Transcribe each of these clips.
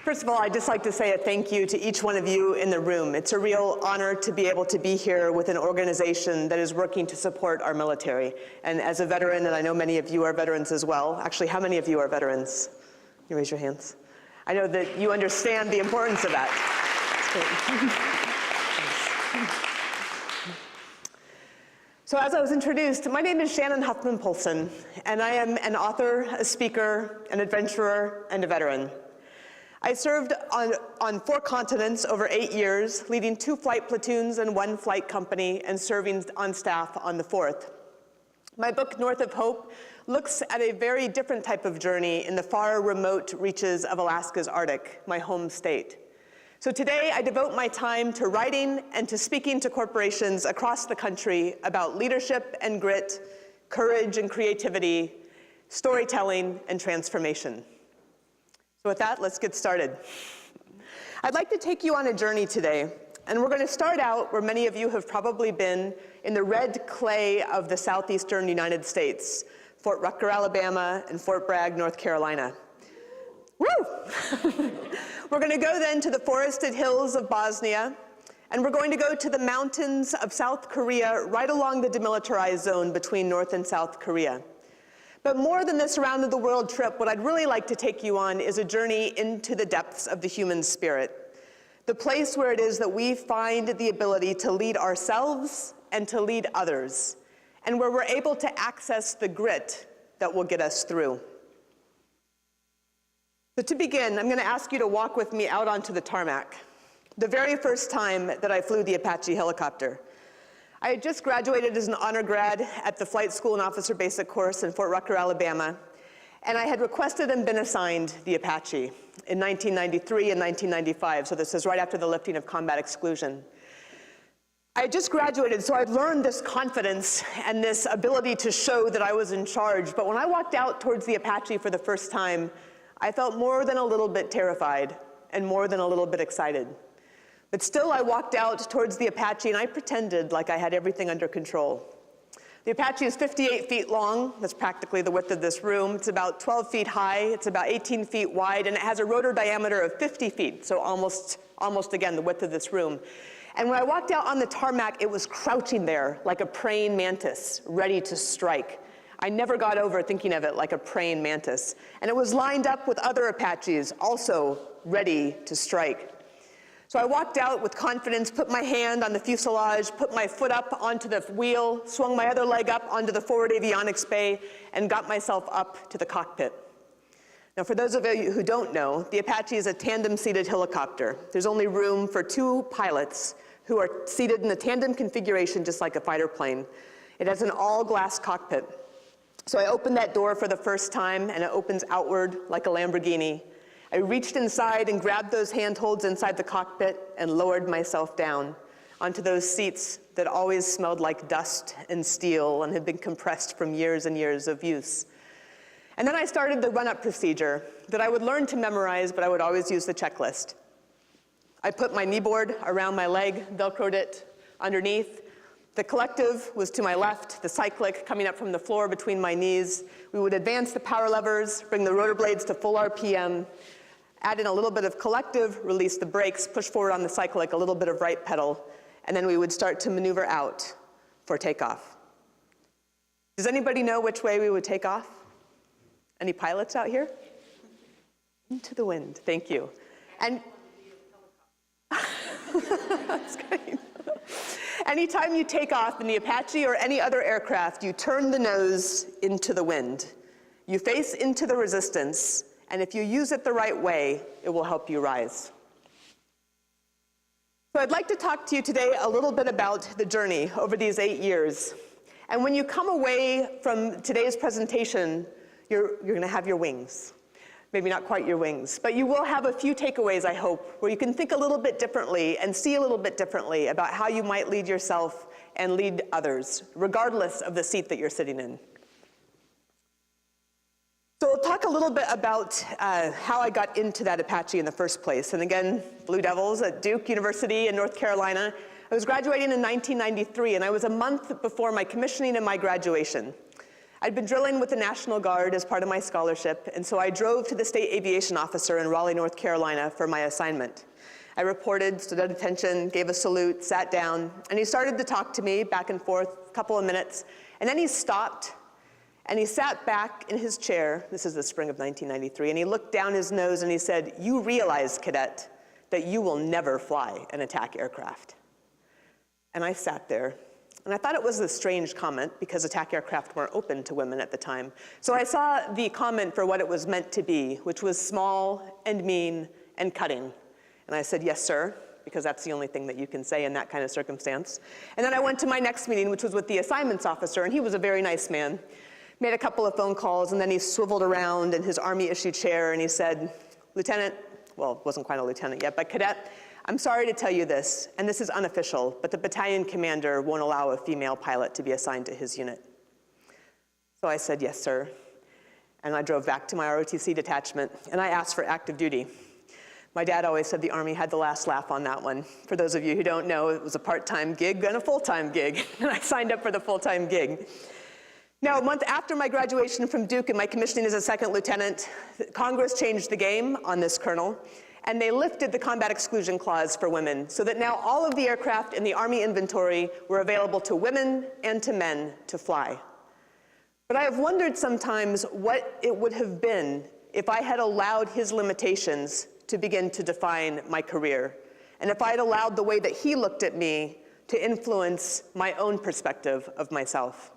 First of all, I'd just like to say a thank you to each one of you in the room. It's a real honor to be able to be here with an organization that is working to support our military. And as a veteran, and I know many of you are veterans as well. Actually, how many of you are veterans? Can you raise your hands? I know that you understand the importance of that. So as I was introduced, my name is Shannon Polson, and I am an author, a speaker, an adventurer, and a veteran. I served on 4 continents over 8 years, leading 2 flight platoons and 1 flight company, and serving on staff on the 4th. My book, North of Hope, looks at a very different type of journey in the far remote reaches of Alaska's Arctic, my home state. So today, I devote my time to writing and to speaking to corporations across the country about leadership and grit, courage and creativity, storytelling and transformation. So with that, let's get started. I'd like to take you on a journey today, and we're going to start out where many of you have probably been, in the red clay of the southeastern United States, Fort Rucker, Alabama, and Fort Bragg, North Carolina. Woo! We're going to go then to the forested hills of Bosnia, and we're going to go to the mountains of South Korea, right along the demilitarized zone between North and South Korea. But more than this around-the-world trip, what I'd really like to take you on is a journey into the depths of the human spirit, the place where it is that we find the ability to lead ourselves and to lead others, and where we're able to access the grit that will get us through. So to begin, I'm going to ask you to walk with me out onto the tarmac. The very first time that I flew the Apache helicopter. I had just graduated as an honor grad at the Flight School and Officer Basic course in Fort Rucker, Alabama, and I had requested and been assigned the Apache in 1993 and 1995, so this is right after the lifting of combat exclusion. I had just graduated, so I'd learned this confidence and this ability to show that I was in charge, but when I walked out towards the Apache for the first time, I felt more than a little bit terrified and more than a little bit excited. But still, I walked out towards the Apache and I pretended like I had everything under control. The Apache is 58 feet long. That's practically the width of this room. It's about 12 feet high. It's about 18 feet wide, and it has a rotor diameter of 50 feet, so almost again, the width of this room. And when I walked out on the tarmac, it was crouching there like a praying mantis, ready to strike. I never got over thinking of it like a praying mantis. And it was lined up with other Apaches, also ready to strike. So I walked out with confidence, put my hand on the fuselage, put my foot up onto the wheel, swung my other leg up onto the forward avionics bay, and got myself up to the cockpit. Now, for those of you who don't know, the Apache is a tandem-seated helicopter. There's only room for 2 pilots who are seated in a tandem configuration, just like a fighter plane. It has an all-glass cockpit. So I opened that door for the first time, and it opens outward like a Lamborghini. I reached inside and grabbed those handholds inside the cockpit and lowered myself down onto those seats that always smelled like dust and steel and had been compressed from years and years of use. And then I started the run-up procedure that I would learn to memorize, but I would always use the checklist. I put my knee board around my leg, Velcroed it underneath. The collective was to my left, the cyclic coming up from the floor between my knees. We would advance the power levers, bring the rotor blades to full RPM, add in a little bit of collective, release the brakes, push forward on the cyclic, a little bit of right pedal, and then we would start to maneuver out for takeoff. Does anybody know which way we would take off? Any pilots out here? Into the wind, thank you. And that's great. Anytime you take off in the Apache or any other aircraft, you turn the nose into the wind. You face into the resistance, and if you use it the right way, it will help you rise. So I'd like to talk to you today a little bit about the journey over these 8 years. And when you come away from today's presentation, you're going to have your wings. Maybe not quite your wings, but you will have a few takeaways, I hope, where you can think a little bit differently and see a little bit differently about how you might lead yourself and lead others, regardless of the seat that you're sitting in. So we'll talk a little bit about how I got into that Apache in the first place. And again, Blue Devils at Duke University in North Carolina. I was graduating in 1993, and I was a month before my commissioning and my graduation. I'd been drilling with the National Guard as part of my scholarship, and so I drove to the state aviation officer in Raleigh, North Carolina for my assignment. I reported, stood at attention, gave a salute, sat down, and he started to talk to me back and forth a couple of minutes, and then he stopped, and he sat back in his chair, this is the spring of 1993, and he looked down his nose and he said, "You realize, cadet, that you will never fly an attack aircraft." And I sat there, and I thought it was a strange comment because attack aircraft weren't open to women at the time. So I saw the comment for what it was meant to be, which was small and mean and cutting. And I said, "Yes, sir," because that's the only thing that you can say in that kind of circumstance. And then I went to my next meeting, which was with the assignments officer, and he was a very nice man. Made a couple of phone calls, and then he swiveled around in his Army-issue chair, and he said, "Lieutenant," well, it wasn't quite a lieutenant yet, but "Cadet, I'm sorry to tell you this, and this is unofficial, but the battalion commander won't allow a female pilot to be assigned to his unit." So I said, "Yes, sir." And I drove back to my ROTC detachment, and I asked for active duty. My dad always said the Army had the last laugh on that one. For those of you who don't know, it was a part-time gig and a full-time gig, and I signed up for the full-time gig. Now, a month after my graduation from Duke and my commissioning as a second lieutenant, Congress changed the game on this colonel, and they lifted the combat exclusion clause for women, so that now all of the aircraft in the Army inventory were available to women and to men to fly. But I have wondered sometimes what it would have been if I had allowed his limitations to begin to define my career, and if I had allowed the way that he looked at me to influence my own perspective of myself.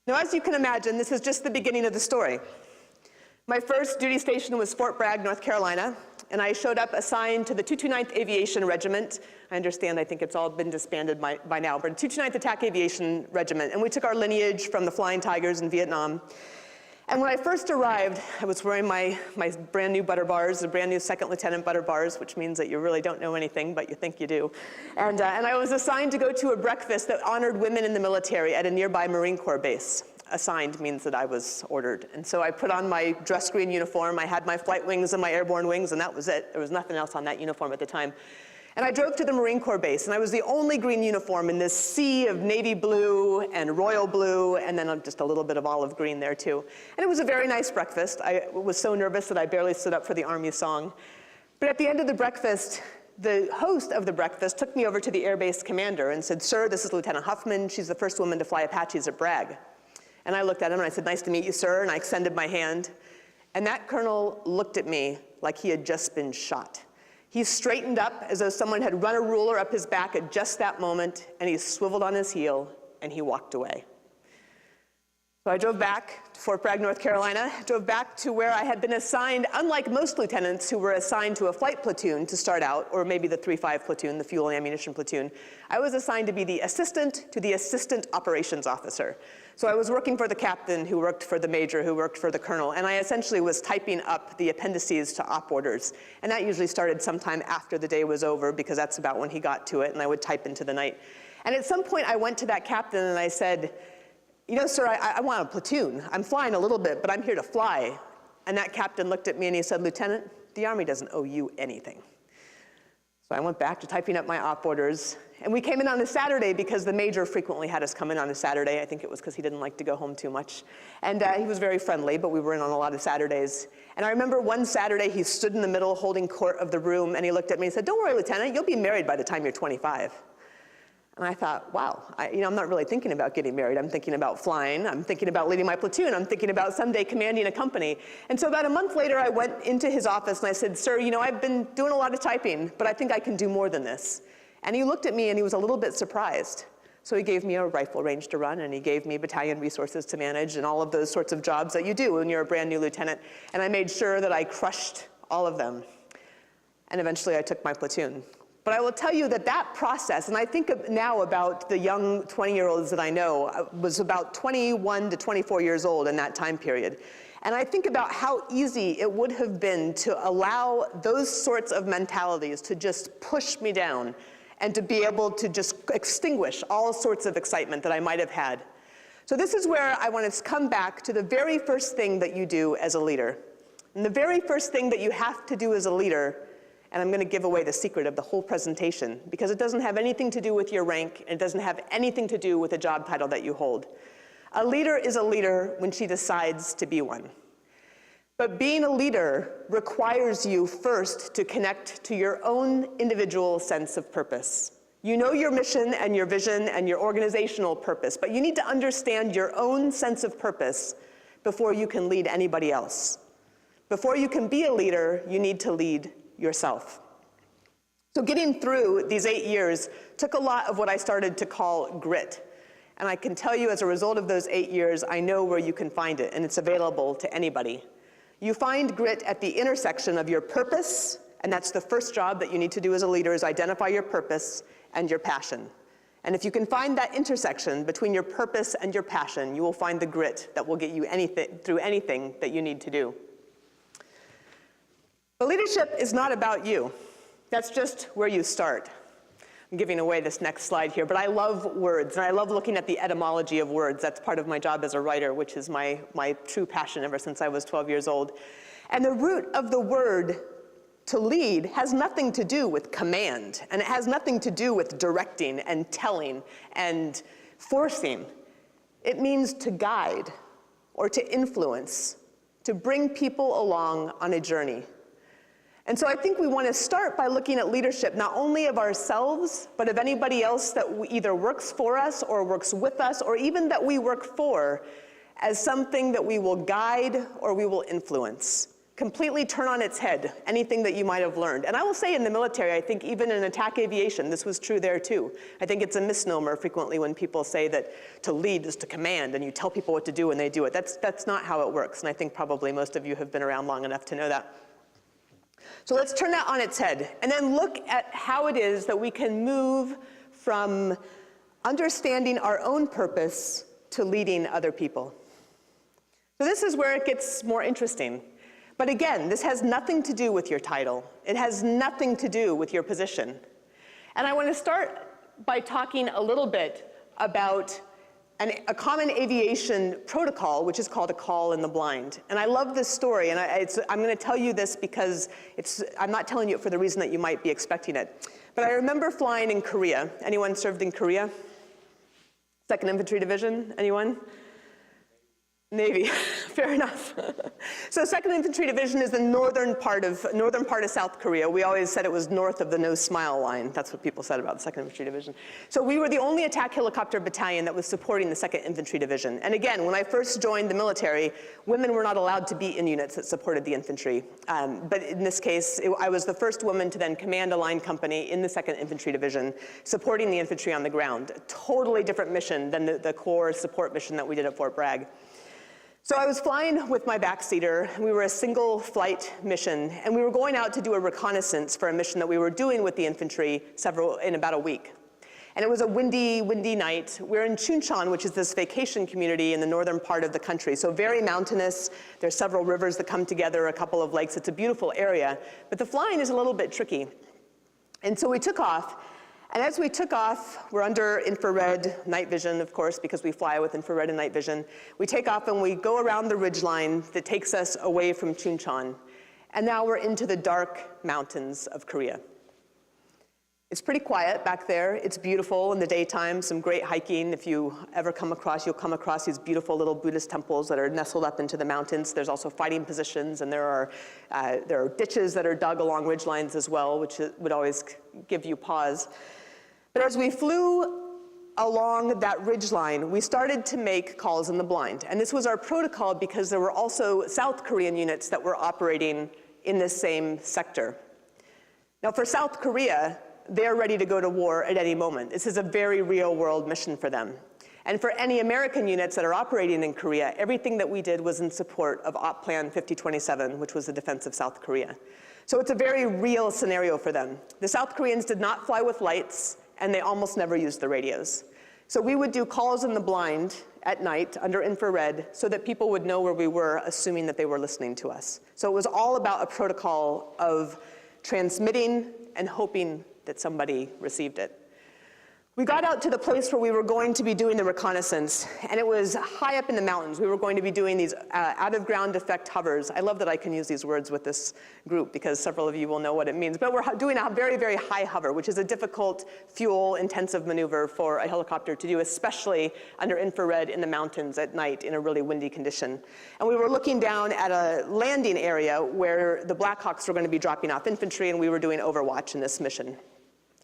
Now, as you can imagine, this is just the beginning of the story. My first duty station was Fort Bragg, North Carolina, and I showed up assigned to the 229th Aviation Regiment. I understand, I think it's all been disbanded by now, but 229th Attack Aviation Regiment, and we took our lineage from the Flying Tigers in Vietnam. And when I first arrived, I was wearing my brand new butter bars, the brand new second lieutenant butter bars, which means that you really don't know anything, but you think you do. And I was assigned to go to a breakfast that honored women in the military at a nearby Marine Corps base. Assigned means that I was ordered. And so I put on my dress green uniform, I had my flight wings and my airborne wings, and that was it. There was nothing else on that uniform at the time. And I drove to the Marine Corps base, and I was the only green uniform in this sea of navy blue and royal blue, and then just a little bit of olive green there too. And it was a very nice breakfast. I was so nervous that I barely stood up for the Army song. But at the end of the breakfast, the host of the breakfast took me over to the Air Base commander and said, "Sir, this is Lieutenant Huffman. She's the first woman to fly Apaches at Bragg." And I looked at him and I said, "Nice to meet you, sir," and I extended my hand. And that colonel looked at me like he had just been shot. He straightened up as though someone had run a ruler up his back at just that moment, and he swiveled on his heel, and he walked away. So I drove back to Fort Bragg, North Carolina, drove back to where I had been assigned, unlike most lieutenants who were assigned to a flight platoon to start out, or maybe the 3-5 platoon, the fuel and ammunition platoon. I was assigned to be the assistant to the assistant operations officer. So I was working for the captain who worked for the major who worked for the colonel, and I essentially was typing up the appendices to op orders. And that usually started sometime after the day was over, because that's about when he got to it, and I would type into the night. And at some point I went to that captain and I said, "You know, sir, I want a platoon. I'm flying a little bit, but I'm here to fly." And that captain looked at me and he said, "Lieutenant, the Army doesn't owe you anything." So I went back to typing up my op orders, and we came in on a Saturday because the major frequently had us come in on a Saturday. I think it was because he didn't like to go home too much. And he was very friendly, but we were in on a lot of Saturdays. And I remember one Saturday he stood in the middle holding court of the room, and he looked at me and said, "Don't worry, Lieutenant, you'll be married by the time you're 25. And I thought, wow, I'm not really thinking about getting married. I'm thinking about flying. I'm thinking about leading my platoon. I'm thinking about someday commanding a company. And so about a month later, I went into his office and I said, "Sir, I've been doing a lot of typing, but I think I can do more than this." And he looked at me and he was a little bit surprised. So he gave me a rifle range to run, and he gave me battalion resources to manage, and all of those sorts of jobs that you do when you're a brand new lieutenant. And I made sure that I crushed all of them. And eventually I took my platoon. But I will tell you that that process, and I think now about the young 20-year-olds that I know, I was about 21 to 24 years old in that time period. And I think about how easy it would have been to allow those sorts of mentalities to just push me down and to be able to just extinguish all sorts of excitement that I might have had. So this is where I want to come back to the very first thing that you do as a leader. And the very first thing that you have to do as a leader, and I'm going to give away the secret of the whole presentation, because it doesn't have anything to do with your rank, and it doesn't have anything to do with the job title that you hold. A leader is a leader when she decides to be one. But being a leader requires you first to connect to your own individual sense of purpose. You know your mission and your vision and your organizational purpose, but you need to understand your own sense of purpose before you can lead anybody else. Before you can be a leader, you need to lead yourself. So getting through these 8 years took a lot of what I started to call grit. And I can tell you, as a result of those 8 years, I know where you can find it, and it's available to anybody. You find grit at the intersection of your purpose, and that's the first job that you need to do as a leader, is identify your purpose and your passion. And if you can find that intersection between your purpose and your passion, you will find the grit that will get you through anything that you need to do. But leadership is not about you. That's just where you start. I'm giving away this next slide here, but I love words, and I love looking at the etymology of words. That's part of my job as a writer, which is my true passion ever since I was 12 years old. And the root of the word to lead has nothing to do with command, and it has nothing to do with directing and telling and forcing. It means to guide or to influence, to bring people along on a journey. And so I think we want to start by looking at leadership, not only of ourselves, but of anybody else that either works for us or works with us, or even that we work for, as something that we will guide or we will influence. Completely turn on its head anything that you might have learned. And I will say in the military, I think even in attack aviation, this was true there too. I think it's a misnomer frequently when people say that to lead is to command and you tell people what to do and they do it. That's not how it works. And I think probably most of you have been around long enough to know that. So let's turn that on its head and then look at how it is that we can move from understanding our own purpose to leading other people. So this is where it gets more interesting. But again, this has nothing to do with your title. It has nothing to do with your position. And I want to start by talking a little bit about a common aviation protocol, which is called a call in the blind. And I love this story, and I'm going to tell you this because I'm not telling you it for the reason that you might be expecting it. But I remember flying in Korea. Anyone served in Korea? 2nd Infantry Division, anyone? Navy, fair enough. So 2nd Infantry Division is the northern part of South Korea. We always said it was north of the no smile line. That's what people said about the 2nd Infantry Division. So we were the only attack helicopter battalion that was supporting the 2nd Infantry Division. And again, when I first joined the military, women were not allowed to be in units that supported the infantry. But in this case, I was the first woman to then command a line company in the 2nd Infantry Division, supporting the infantry on the ground. A totally different mission than the Corps support mission that we did at Fort Bragg. So I was flying with my backseater. We were a single flight mission, and we were going out to do a reconnaissance for a mission that we were doing with the infantry in about a week. And it was a windy night. We're in Chuncheon, which is this vacation community in the northern part of the country. So very mountainous. There's several rivers that come together, a couple of lakes. It's a beautiful area, but the flying is a little bit tricky. And so we took off. And as we took off, we're under infrared night vision, of course, because we fly with infrared and night vision. We take off and we go around the ridgeline that takes us away from Chuncheon. And now we're into the dark mountains of Korea. It's pretty quiet back there. It's beautiful in the daytime, some great hiking. If you ever come across, you'll come across these beautiful little Buddhist temples that are nestled up into the mountains. There's also fighting positions, and there are ditches that are dug along ridgelines as well, which would always give you pause. But as we flew along that ridgeline, we started to make calls in the blind. And this was our protocol because there were also South Korean units that were operating in this same sector. Now for South Korea, they're ready to go to war at any moment. This is a very real world mission for them. And for any American units that are operating in Korea, everything that we did was in support of Op Plan 5027, which was the defense of South Korea. So it's a very real scenario for them. The South Koreans did not fly with lights, and they almost never used the radios. So we would do calls in the blind at night under infrared so that people would know where we were, assuming that they were listening to us. So it was all about a protocol of transmitting and hoping that somebody received it. We got out to the place where we were going to be doing the reconnaissance, and it was high up in the mountains. We were going to be doing these out-of-ground effect hovers. I love that I can use these words with this group because several of you will know what it means. But we're doing a very, very high hover, which is a difficult, fuel-intensive maneuver for a helicopter to do, especially under infrared in the mountains at night in a really windy condition. And we were looking down at a landing area where the Black Hawks were going to be dropping off infantry, and we were doing overwatch in this mission.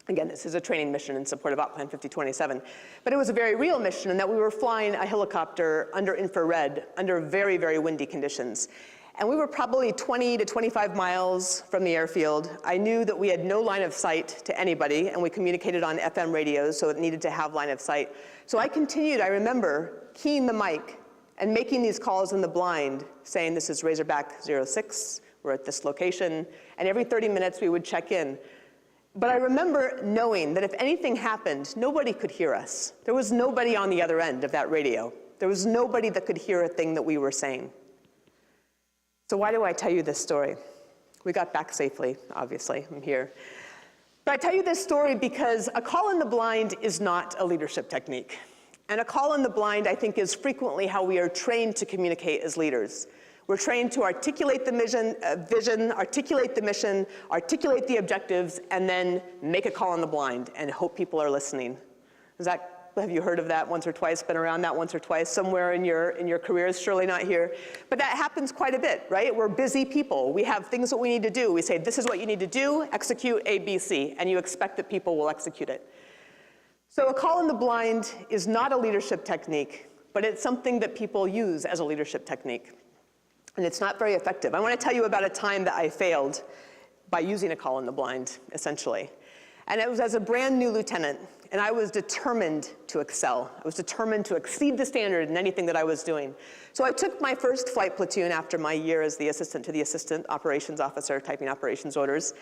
Again, this is a training mission in support of Plan 5027. But it was a very real mission in that we were flying a helicopter under infrared, under very, very windy conditions. And we were probably 20 to 25 miles from the airfield. I knew that we had no line of sight to anybody, and we communicated on FM radios, so it needed to have line of sight. So I continued, I remember, keying the mic and making these calls in the blind, saying, this is Razorback 06, we're at this location, and every 30 minutes we would check in. But I remember knowing that if anything happened, nobody could hear us. There was nobody on the other end of that radio. There was nobody that could hear a thing that we were saying. So why do I tell you this story? We got back safely, obviously, I'm here. But I tell you this story because a call in the blind is not a leadership technique. And a call in the blind, I think, is frequently how we are trained to communicate as leaders. We're trained to articulate the vision, articulate the mission, articulate the objectives, and then make a call in the blind and hope people are listening. Have you heard of that once or twice, been around that once or twice somewhere in your careers? Surely not here. But that happens quite a bit, right? We're busy people. We have things that we need to do. We say, this is what you need to do, execute A, B, C, and you expect that people will execute it. So a call in the blind is not a leadership technique, but it's something that people use as a leadership technique. And it's not very effective. I want to tell you about a time that I failed by using a call in the blind, essentially. And it was as a brand new lieutenant, and I was determined to excel. I was determined to exceed the standard in anything that I was doing. So I took my first flight platoon after my year as the assistant to the assistant operations officer, typing operations orders.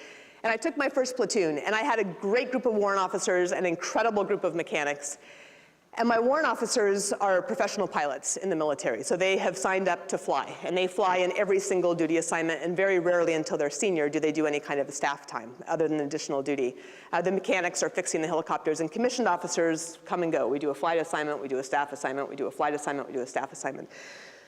And I took my first platoon, and I had a great group of warrant officers, an incredible group of mechanics. And my warrant officers are professional pilots in the military, so they have signed up to fly. And they fly in every single duty assignment, and very rarely until they're senior do they do any kind of staff time other than additional duty. The mechanics are fixing the helicopters, and commissioned officers come and go. We do a flight assignment, we do a staff assignment, we do a flight assignment, we do a staff assignment.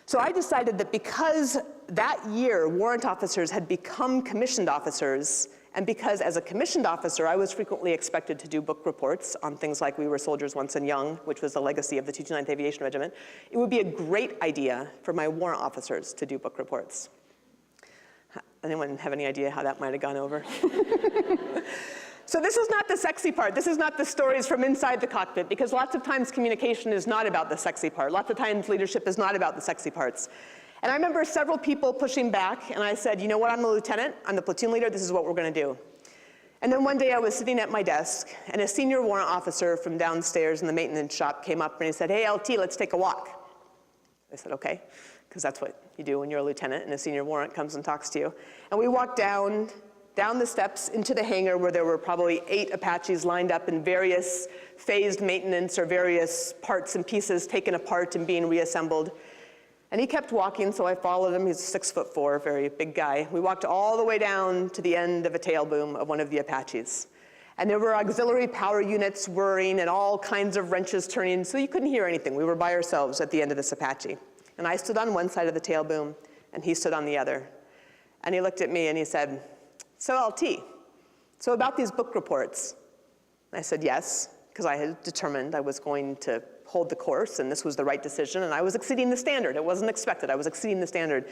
So I decided that because that year warrant officers had become commissioned officers, and because as a commissioned officer, I was frequently expected to do book reports on things like We Were Soldiers Once and Young, which was the legacy of the 229th Aviation Regiment, it would be a great idea for my warrant officers to do book reports. Anyone have any idea how that might have gone over? So this is not the sexy part. This is not the stories from inside the cockpit, because lots of times communication is not about the sexy part. Lots of times leadership is not about the sexy parts. And I remember several people pushing back, and I said, you know what, I'm the lieutenant, I'm the platoon leader, this is what we're gonna do. And then one day I was sitting at my desk, and a senior warrant officer from downstairs in the maintenance shop came up and he said, hey, LT, let's take a walk. I said, okay, because that's what you do when you're a lieutenant and a senior warrant comes and talks to you. And we walked down the steps into the hangar where there were probably 8 Apaches lined up in various phased maintenance or various parts and pieces taken apart and being reassembled. And he kept walking, so I followed him. He's 6'4", very big guy. We walked all the way down to the end of a tail boom of one of the Apaches. And there were auxiliary power units whirring and all kinds of wrenches turning, so you couldn't hear anything. We were by ourselves at the end of this Apache. And I stood on one side of the tail boom, and he stood on the other. And he looked at me and he said, so LT, so about these book reports. I said yes, because I had determined I was going to hold the course, and this was the right decision, and I was exceeding the standard. It wasn't expected, I was exceeding the standard.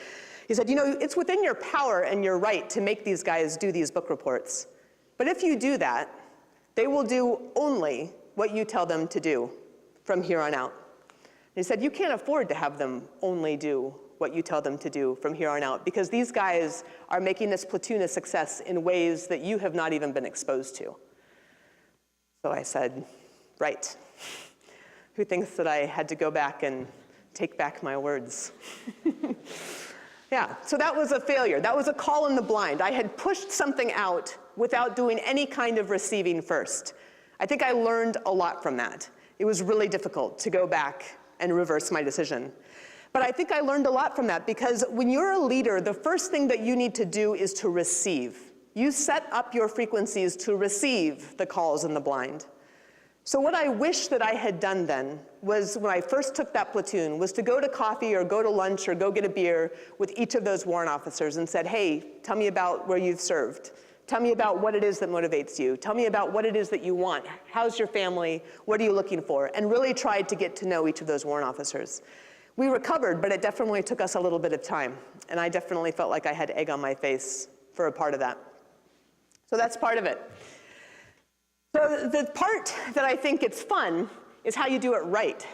He said, you know, it's within your power and your right to make these guys do these book reports. But if you do that, they will do only what you tell them to do from here on out. And he said, you can't afford to have them only do what you tell them to do from here on out, because these guys are making this platoon a success in ways that you have not even been exposed to. So I said, right. Who thinks that I had to go back and take back my words? Yeah, so that was a failure. That was a call in the blind. I had pushed something out without doing any kind of receiving first. I think I learned a lot from that. It was really difficult to go back and reverse my decision. But I think I learned a lot from that, because when you're a leader, the first thing that you need to do is to receive. You set up your frequencies to receive the calls in the blind. So what I wish that I had done then was, when I first took that platoon, was to go to coffee or go to lunch or go get a beer with each of those warrant officers and said, hey, tell me about where you've served. Tell me about what it is that motivates you. Tell me about what it is that you want. How's your family? What are you looking for? And really tried to get to know each of those warrant officers. We recovered, but it definitely took us a little bit of time. And I definitely felt like I had egg on my face for a part of that. So that's part of it. So the part that I think it's fun is how you do it right.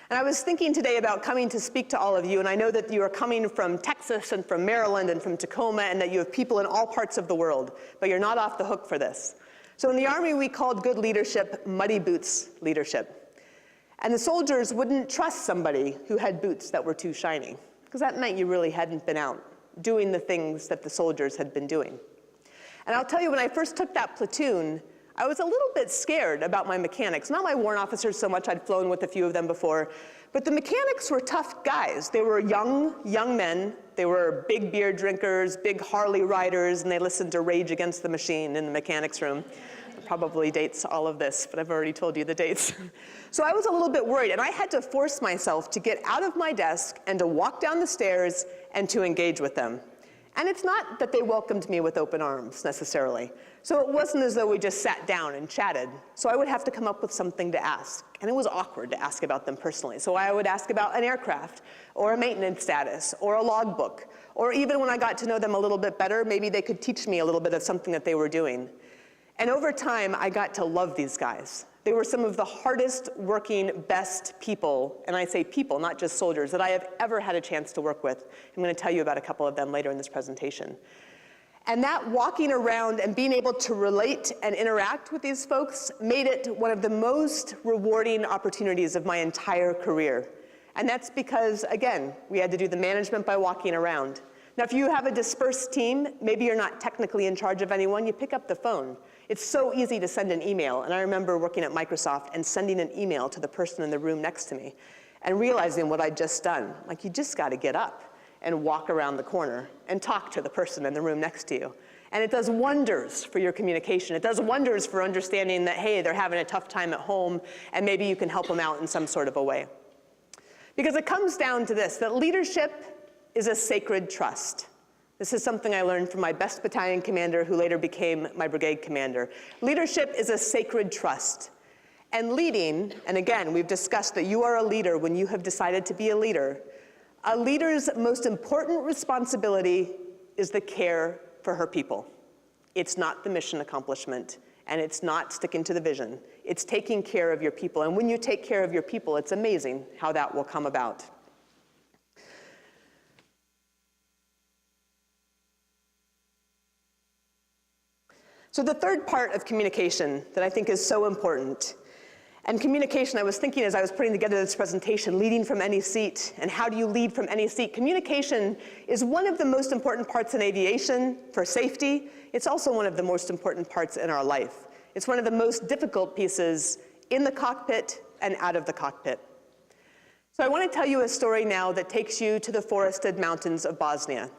And I was thinking today about coming to speak to all of you, and I know that you are coming from Texas and from Maryland and from Tacoma, and that you have people in all parts of the world, but you're not off the hook for this. So in the Army, we called good leadership muddy boots leadership. And the soldiers wouldn't trust somebody who had boots that were too shiny, because that meant you really hadn't been out doing the things that the soldiers had been doing. And I'll tell you, when I first took that platoon, I was a little bit scared about my mechanics. Not my warrant officers so much, I'd flown with a few of them before, but the mechanics were tough guys. They were young men. They were big beer drinkers, big Harley riders, and they listened to Rage Against the Machine in the mechanics room. It probably dates all of this, but I've already told you the dates. So I was a little bit worried, and I had to force myself to get out of my desk and to walk down the stairs and to engage with them. And it's not that they welcomed me with open arms, necessarily. So it wasn't as though we just sat down and chatted. So I would have to come up with something to ask. And it was awkward to ask about them personally. So I would ask about an aircraft, or a maintenance status, or a logbook. Or even when I got to know them a little bit better, maybe they could teach me a little bit of something that they were doing. And over time, I got to love these guys. They were some of the hardest working, best people, and I say people, not just soldiers, that I have ever had a chance to work with. I'm going to tell you about a couple of them later in this presentation. And that walking around and being able to relate and interact with these folks made it one of the most rewarding opportunities of my entire career. And that's because, again, we had to do the management by walking around. Now, if you have a dispersed team, maybe you're not technically in charge of anyone, you pick up the phone. It's so easy to send an email. And I remember working at Microsoft and sending an email to the person in the room next to me and realizing what I'd just done. Like, you just got to get up and walk around the corner and talk to the person in the room next to you. And it does wonders for your communication. It does wonders for understanding that, hey, they're having a tough time at home, and maybe you can help them out in some sort of a way. Because it comes down to this, that leadership is a sacred trust. This is something I learned from my best battalion commander, who later became my brigade commander. Leadership is a sacred trust. And leading, and again, we've discussed that you are a leader when you have decided to be a leader. A leader's most important responsibility is the care for her people. It's not the mission accomplishment, and it's not sticking to the vision. It's taking care of your people. And when you take care of your people, it's amazing how that will come about. So the third part of communication that I think is so important, and communication, I was thinking as I was putting together this presentation, leading from any seat, and how do you lead from any seat? Communication is one of the most important parts in aviation for safety. It's also one of the most important parts in our life. It's one of the most difficult pieces in the cockpit and out of the cockpit. So I want to tell you a story now that takes you to the forested mountains of Bosnia.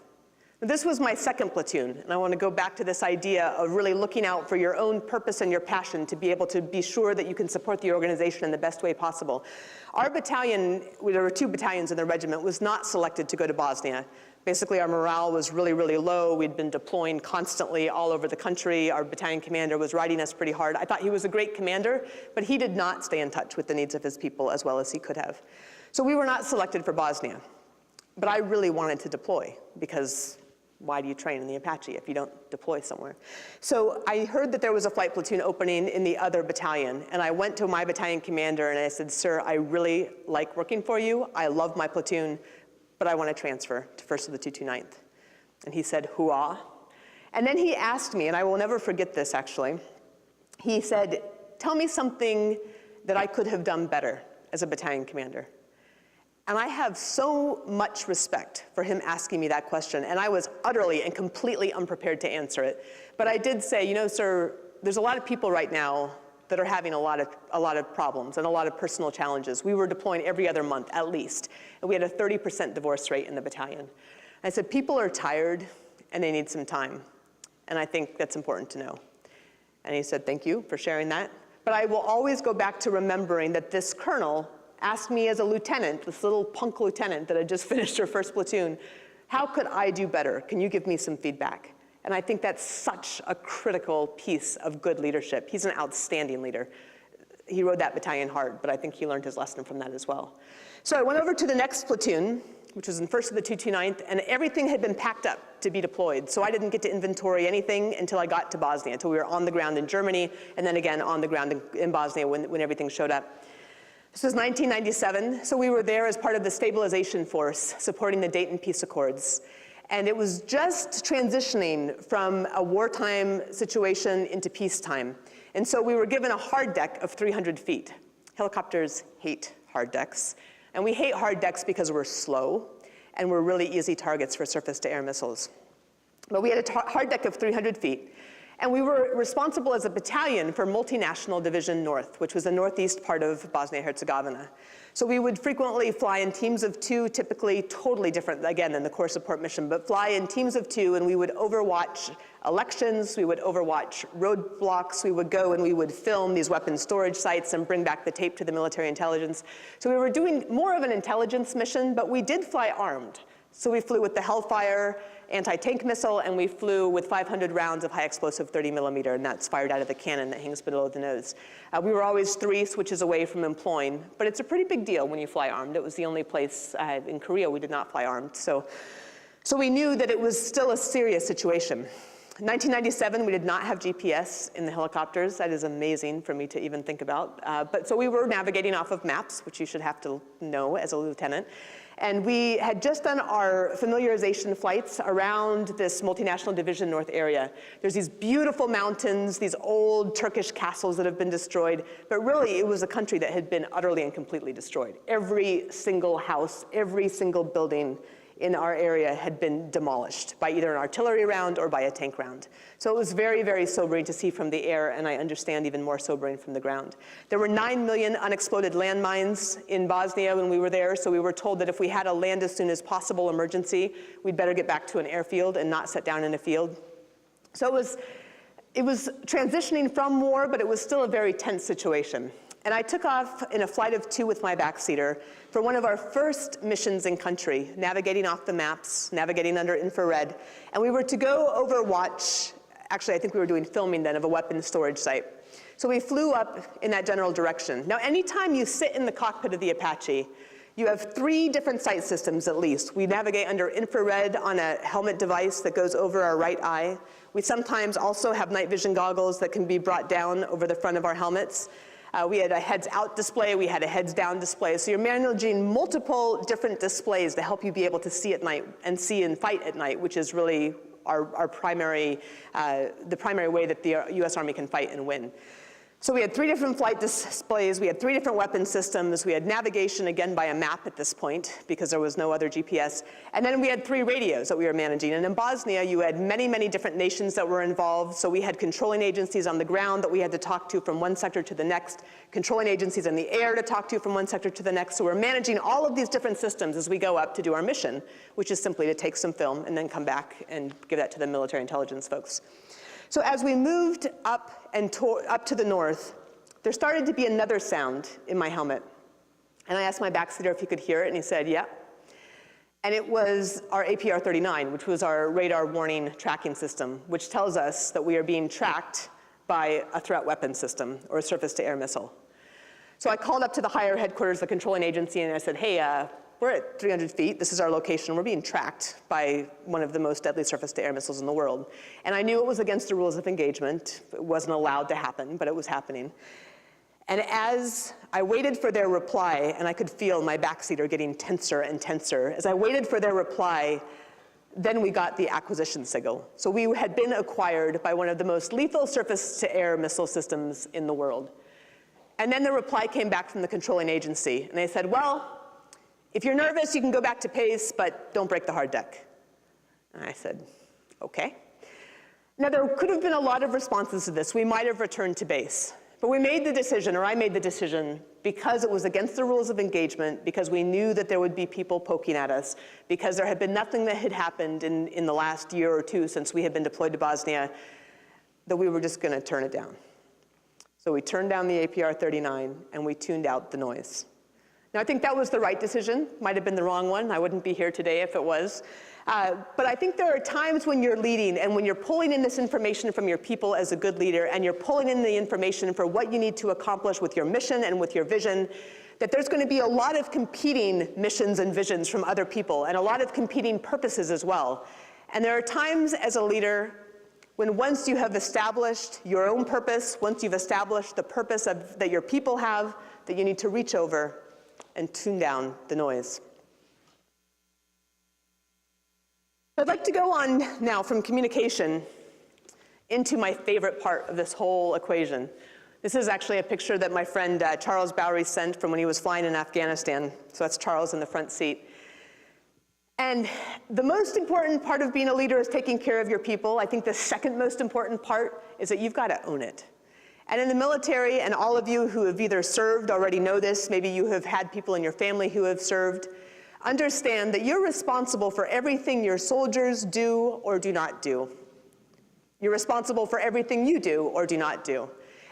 This was my second platoon, and I want to go back to this idea of really looking out for your own purpose and your passion to be able to be sure that you can support the organization in the best way possible. Our battalion, there were 2 battalions in the regiment, was not selected to go to Bosnia. Basically, our morale was really, really low. We'd been deploying constantly all over the country. Our battalion commander was riding us pretty hard. I thought he was a great commander, but he did not stay in touch with the needs of his people as well as he could have. So we were not selected for Bosnia. But I really wanted to deploy, because why do you train in the Apache if you don't deploy somewhere? So I heard that there was a flight platoon opening in the other battalion, and I went to my battalion commander and I said, sir, I really like working for you. I love my platoon, but I want to transfer to 1st of the 229th. And he said, hoo-ah. And then he asked me, and I will never forget this actually, he said, tell me something that I could have done better as a battalion commander. And I have so much respect for him asking me that question, and I was utterly and completely unprepared to answer it. But I did say, you know, sir, there's a lot of people right now that are having a lot of problems and a lot of personal challenges. We were deploying every other month, at least, and we had a 30% divorce rate in the battalion. I said, people are tired, and they need some time, and I think that's important to know. And he said, thank you for sharing that, but I will always go back to remembering that this colonel asked me as a lieutenant, this little punk lieutenant that had just finished her first platoon, how could I do better? Can you give me some feedback? And I think that's such a critical piece of good leadership. He's an outstanding leader. He rode that battalion hard, but I think he learned his lesson from that as well. So I went over to the next platoon, which was in 1st of the 229th, and everything had been packed up to be deployed. So I didn't get to inventory anything until I got to Bosnia, until we were on the ground in Germany, and then again on the ground in Bosnia when everything showed up. This was 1997, so we were there as part of the stabilization force supporting the Dayton Peace Accords. And it was just transitioning from a wartime situation into peacetime. And so we were given a hard deck of 300 feet. Helicopters hate hard decks. And we hate hard decks because we're slow and we're really easy targets for surface-to-air missiles. But we had a hard deck of 300 feet. And we were responsible as a battalion for Multinational Division North, which was the northeast part of Bosnia-Herzegovina. So we would frequently fly in teams of 2, typically totally different, again, than the core support mission, but fly in teams of 2, and we would overwatch elections, we would overwatch roadblocks, we would go and we would film these weapons storage sites and bring back the tape to the military intelligence. So we were doing more of an intelligence mission, but we did fly armed. So we flew with the Hellfire anti-tank missile, and we flew with 500 rounds of high explosive 30 millimeter, and that's fired out of the cannon that hangs below the nose. We were always 3 switches away from employing, but it's a pretty big deal when you fly armed. It was the only place in Korea we did not fly armed. So we knew that it was still a serious situation. In 1997, we did not have GPS in the helicopters. That is amazing for me to even think about. But so we were navigating off of maps, which you should have to know as a lieutenant. And we had just done our familiarization flights around this Multinational Division North area. There's these beautiful mountains, these old Turkish castles that have been destroyed, but really it was a country that had been utterly and completely destroyed. Every single house, every single building in our area had been demolished by either an artillery round or by a tank round. So it was very, very sobering to see from the air, and I understand even more sobering from the ground. There were 9 million unexploded landmines in Bosnia when we were there, so we were told that if we had a land as soon as possible emergency, we'd better get back to an airfield and not set down in a field. So it was transitioning from war, but it was still a very tense situation. And I took off in a flight of 2 with my backseater for one of our first missions in country, navigating off the maps, navigating under infrared. And we were to go overwatch, actually I think we were doing filming then, of a weapons storage site. So we flew up in that general direction. Now anytime you sit in the cockpit of the Apache, you have 3 different sight systems at least. We navigate under infrared on a helmet device that goes over our right eye. We sometimes also have night vision goggles that can be brought down over the front of our helmets. We had a heads out display, we had a heads down display. So you're managing multiple different displays to help you be able to see at night and see and fight at night, which is really our primary, the primary way that the US Army can fight and win. So we had 3 different flight displays, we had 3 different weapon systems, we had navigation again by a map at this point because there was no other GPS, and then we had 3 radios that we were managing. And in Bosnia, you had many, many different nations that were involved, so we had controlling agencies on the ground that we had to talk to from one sector to the next, controlling agencies in the air to talk to from one sector to the next, so we're managing all of these different systems as we go up to do our mission, which is simply to take some film and then come back and give that to the military intelligence folks. So as we moved up and up to the north, there started to be another sound in my helmet. And I asked my backseater if he could hear it, and he said, yeah. And it was our APR-39, which was our radar warning tracking system, which tells us that we are being tracked by a threat weapon system or a surface-to-air missile. So I called up to the higher headquarters, the controlling agency, and I said, hey, we're at 300 feet, this is our location, we're being tracked by one of the most deadly surface-to-air missiles in the world. And I knew it was against the rules of engagement. It wasn't allowed to happen, but it was happening. And as I waited for their reply, and I could feel my backseater getting tenser and tenser, as I waited for their reply, then we got the acquisition signal. So we had been acquired by one of the most lethal surface-to-air missile systems in the world. And then the reply came back from the controlling agency, and they said, well, if you're nervous, you can go back to PACE, but don't break the hard deck. And I said, okay. Now, there could have been a lot of responses to this. We might have returned to base. But we made the decision, or I made the decision, because it was against the rules of engagement, because we knew that there would be people poking at us, because there had been nothing that had happened in the last year or 2 since we had been deployed to Bosnia, that we were just going to turn it down. So we turned down the APR 39 and we tuned out the noise. Now I think that was the right decision. Might have been the wrong one. I wouldn't be here today if it was. But I think there are times when you're leading and when you're pulling in this information from your people as a good leader and you're pulling in the information for what you need to accomplish with your mission and with your vision, that there's going to be a lot of competing missions and visions from other people and a lot of competing purposes as well. And there are times as a leader when once you have established your own purpose, once you've established the purpose that your people have, that you need to reach over and tune down the noise. I'd like to go on now from communication into my favorite part of this whole equation. This is actually a picture that my friend Charles Bowery sent from when he was flying in Afghanistan. So that's Charles in the front seat. And the most important part of being a leader is taking care of your people. I think the second most important part is that you've got to own it. And in the military, and all of you who have either served already know this, maybe you have had people in your family who have served, understand that you're responsible for everything your soldiers do or do not do. You're responsible for everything you do or do not do.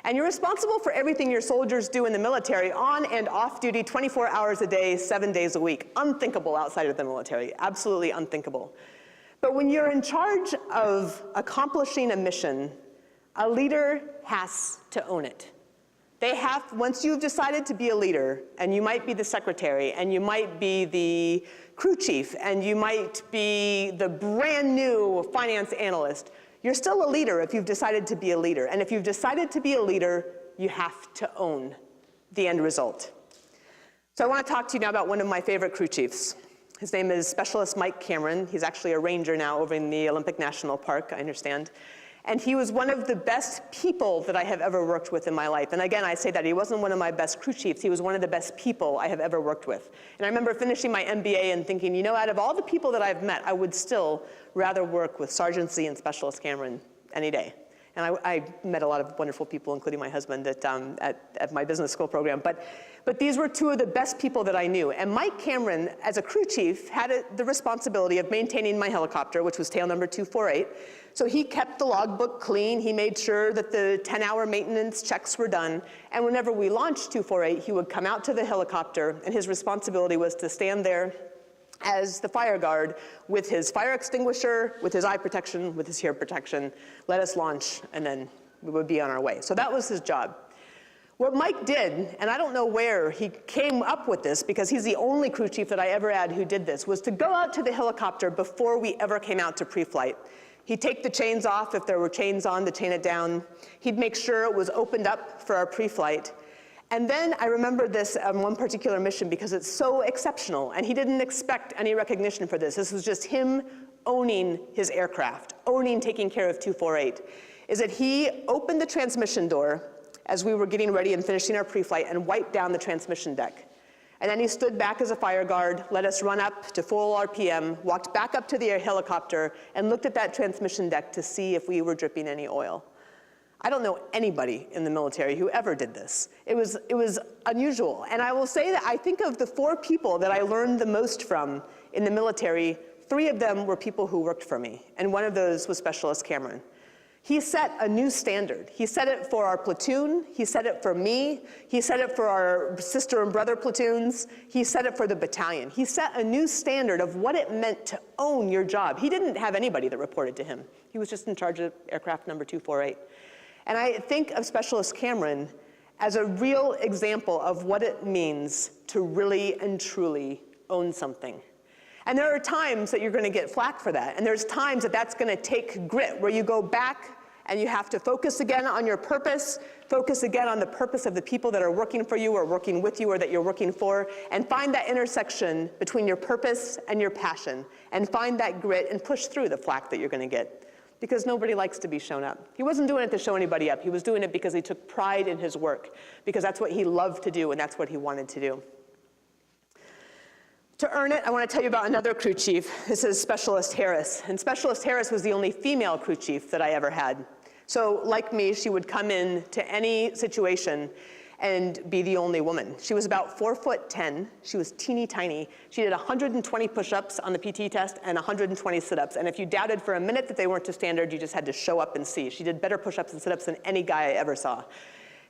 And you're responsible for everything your soldiers do in the military, on and off duty, 24 hours a day, 7 days a week. Unthinkable outside of the military, absolutely unthinkable. But when you're in charge of accomplishing a mission, a leader has to own it. They have, once you've decided to be a leader, and you might be the secretary, and you might be the crew chief, and you might be the brand new finance analyst, you're still a leader if you've decided to be a leader. And if you've decided to be a leader, you have to own the end result. So I want to talk to you now about one of my favorite crew chiefs. His name is Specialist Mike Cameron. He's actually a ranger now over in the Olympic National Park, I understand. And he was one of the best people that I have ever worked with in my life. And again, I say that he wasn't one of my best crew chiefs. He was one of the best people I have ever worked with. And I remember finishing my MBA and thinking, you know, out of all the people that I've met, I would still rather work with Sergeant Z and Specialist Cameron any day. And I met a lot of wonderful people, including my husband at my business school program. But these were two of the best people that I knew. And Mike Cameron, as a crew chief, had the responsibility of maintaining my helicopter, which was tail number 248. So he kept the logbook clean. He made sure that the 10-hour maintenance checks were done. And whenever we launched 248, he would come out to the helicopter, and his responsibility was to stand there as the fire guard with his fire extinguisher, with his eye protection, with his ear protection, let us launch, and then we would be on our way. So that was his job. What Mike did, and I don't know where he came up with this because he's the only crew chief that I ever had who did this, was to go out to the helicopter before we ever came out to pre-flight. He'd take the chains off if there were chains on to chain it down. He'd make sure it was opened up for our pre-flight. And then I remember this on one particular mission because it's so exceptional, and he didn't expect any recognition for this. This was just him owning his aircraft, owning taking care of 248, is that he opened the transmission door as we were getting ready and finishing our pre-flight and wiped down the transmission deck. And then he stood back as a fire guard, let us run up to full RPM, walked back up to the helicopter, and looked at that transmission deck to see if we were dripping any oil. I don't know anybody in the military who ever did this. It was unusual. And I will say that I think of the 4 people that I learned the most from in the military, 3 of them were people who worked for me. And one of those was Specialist Cameron. He set a new standard. He set it for our platoon. He set it for me. He set it for our sister and brother platoons. He set it for the battalion. He set a new standard of what it meant to own your job. He didn't have anybody that reported to him. He was just in charge of aircraft number 248. And I think of Specialist Cameron as a real example of what it means to really and truly own something. And there are times that you're going to get flack for that. And there's times that that's going to take grit, where you go back and you have to focus again on your purpose, focus again on the purpose of the people that are working for you or working with you or that you're working for, and find that intersection between your purpose and your passion, and find that grit and push through the flack that you're going to get. Because nobody likes to be shown up. He wasn't doing it to show anybody up. He was doing it because he took pride in his work, because that's what he loved to do and that's what he wanted to do. To earn it, I want to tell you about another crew chief. This is Specialist Harris. And Specialist Harris was the only female crew chief that I ever had. So like me, she would come in to any situation and be the only woman. She was about 4'10". She was teeny tiny. She did 120 push-ups on the PT test and 120 sit-ups. And if you doubted for a minute that they weren't to standard, you just had to show up and see. She did better push-ups and sit-ups than any guy I ever saw.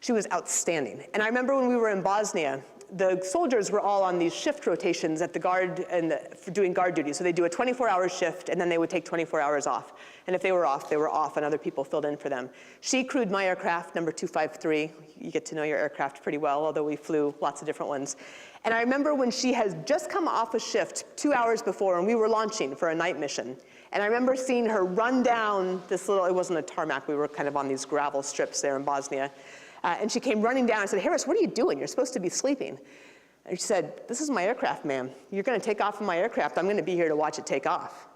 She was outstanding. And I remember when we were in Bosnia, the soldiers were all on these shift rotations at the guard and for doing guard duty. So they do a 24-hour shift, and then they would take 24 hours off. And if they were off, and other people filled in for them. She crewed my aircraft, number 253. You get to know your aircraft pretty well, although we flew lots of different ones. And I remember when she had just come off a shift 2 hours before, and we were launching for a night mission. And I remember seeing her run down this little, it wasn't a tarmac, we were kind of on these gravel strips there in Bosnia. And she came running down and said, Harris, what are you doing? You're supposed to be sleeping. And she said, this is my aircraft, ma'am. You're going to take off in my aircraft. I'm going to be here to watch it take off.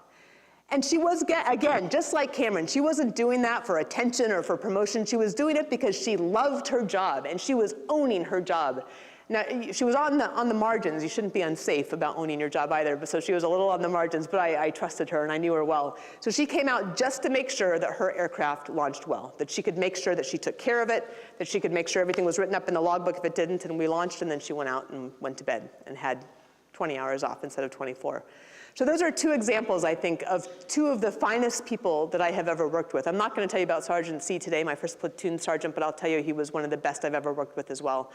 And she was, again, just like Cameron, she wasn't doing that for attention or for promotion. She was doing it because she loved her job, and she was owning her job. Now, she was on the margins. You shouldn't be unsafe about owning your job either, so she was a little on the margins, but I trusted her and I knew her well. So she came out just to make sure that her aircraft launched well, that she could make sure that she took care of it, that she could make sure everything was written up in the logbook if it didn't, and we launched, and then she went out and went to bed and had 20 hours off instead of 24. So those are two examples, I think, of two of the finest people that I have ever worked with. I'm not going to tell you about Sergeant C today, my first platoon sergeant, but I'll tell you he was one of the best I've ever worked with as well.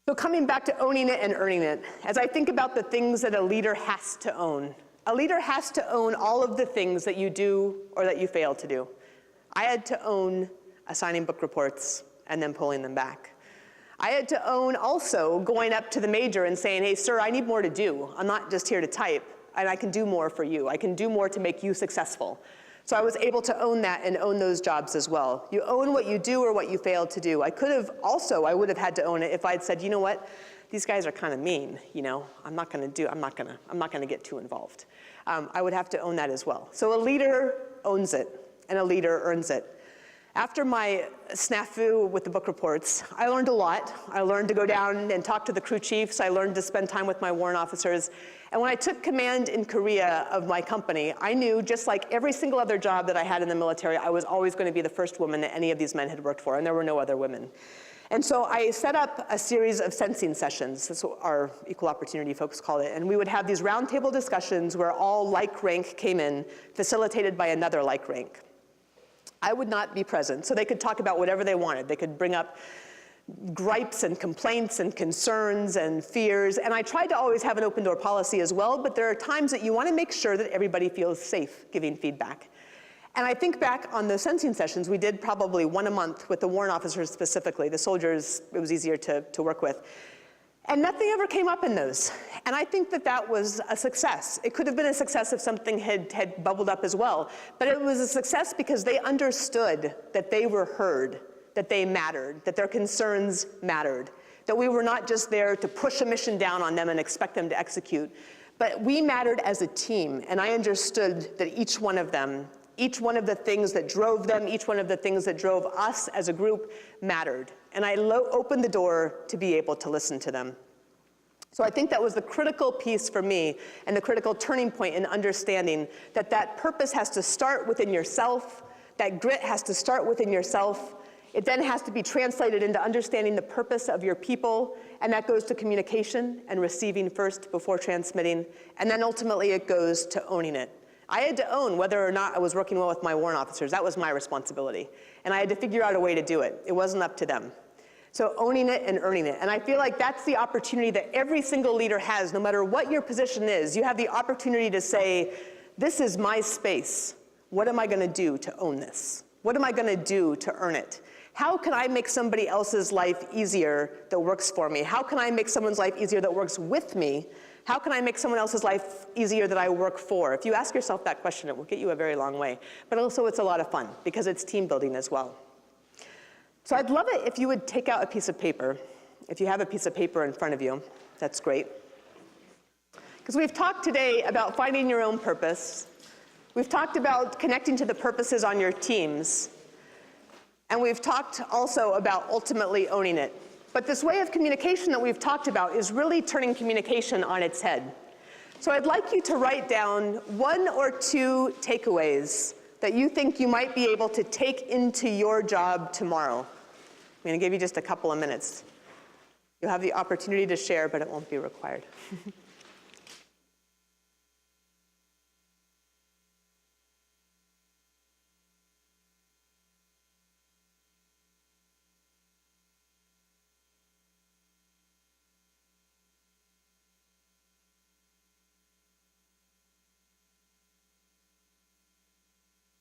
So coming back to owning it and earning it, as I think about the things that a leader has to own all of the things that you do or that you fail to do. I had to own assigning book reports and then pulling them back. I had to own also going up to the major and saying, hey, sir, I need more to do. I'm not just here to type, and I can do more for you. I can do more to make you successful. So I was able to own that and own those jobs as well. You own what you do or what you failed to do. I would have had to own it if I'd said, you know what, these guys are kind of mean, you know, I'm not gonna get too involved. I would have to own that as well. So a leader owns it and a leader earns it. After my snafu with the book reports, I learned a lot. I learned to go down and talk to the crew chiefs. I learned to spend time with my warrant officers. And when I took command in Korea of my company, I knew, just like every single other job that I had in the military, I was always going to be the first woman that any of these men had worked for, and there were no other women. And so I set up a series of sensing sessions. That's what our equal opportunity folks call it. And we would have these roundtable discussions where all like rank came in, facilitated by another like rank. I would not be present, so they could talk about whatever they wanted. They could bring up gripes and complaints and concerns and fears, and I tried to always have an open door policy as well, but there are times that you want to make sure that everybody feels safe giving feedback. And I think back on those sensing sessions, we did probably one a month with the warrant officers specifically. The soldiers, it was easier to work with. And nothing ever came up in those. And I think that that was a success. It could have been a success if something had bubbled up as well. But it was a success because they understood that they were heard, that they mattered, that their concerns mattered, that we were not just there to push a mission down on them and expect them to execute, but we mattered as a team. And I understood that each one of them, each one of the things that drove them, each one of the things that drove us as a group mattered. And I opened the door to be able to listen to them. So I think that was the critical piece for me and the critical turning point in understanding that that purpose has to start within yourself, that grit has to start within yourself. It then has to be translated into understanding the purpose of your people, and that goes to communication and receiving first before transmitting, and then ultimately it goes to owning it. I had to own whether or not I was working well with my warrant officers. That was my responsibility. And I had to figure out a way to do it. It wasn't up to them. So owning it and earning it. And I feel like that's the opportunity that every single leader has, no matter what your position is. You have the opportunity to say, this is my space. What am I going to do to own this? What am I going to do to earn it? How can I make somebody else's life easier that works for me? How can I make someone's life easier that works with me? How can I make someone else's life easier that I work for? If you ask yourself that question, it will get you a very long way. But also it's a lot of fun because it's team building as well. So I'd love it if you would take out a piece of paper. If you have a piece of paper in front of you, that's great. Because we've talked today about finding your own purpose. We've talked about connecting to the purposes on your teams. And we've talked also about ultimately owning it. But this way of communication that we've talked about is really turning communication on its head. So I'd like you to write down 1 or 2 takeaways that you think you might be able to take into your job tomorrow. I'm going to give you just a couple of minutes. You'll have the opportunity to share, but it won't be required.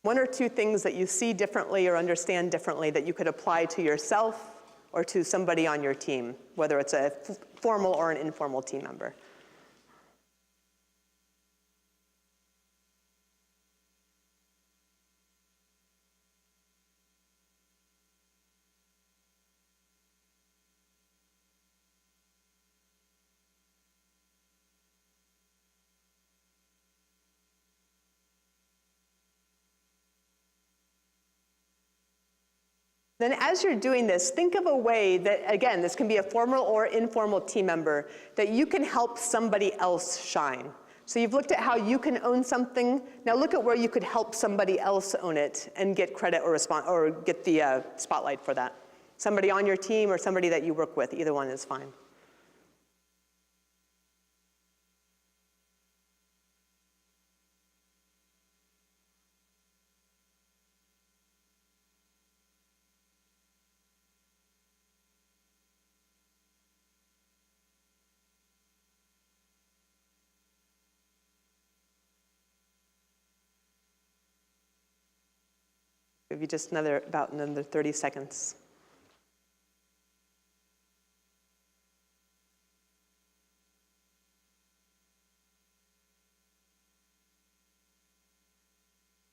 One or two things that you see differently or understand differently that you could apply to yourself or to somebody on your team, whether it's a formal or an informal team member. Then as you're doing this, think of a way that, again, this can be a formal or informal team member, that you can help somebody else shine. So you've looked at how you can own something. Now look at where you could help somebody else own it and get credit or get the spotlight for that. Somebody on your team or somebody that you work with, either one is fine. Give you just about another 30 seconds.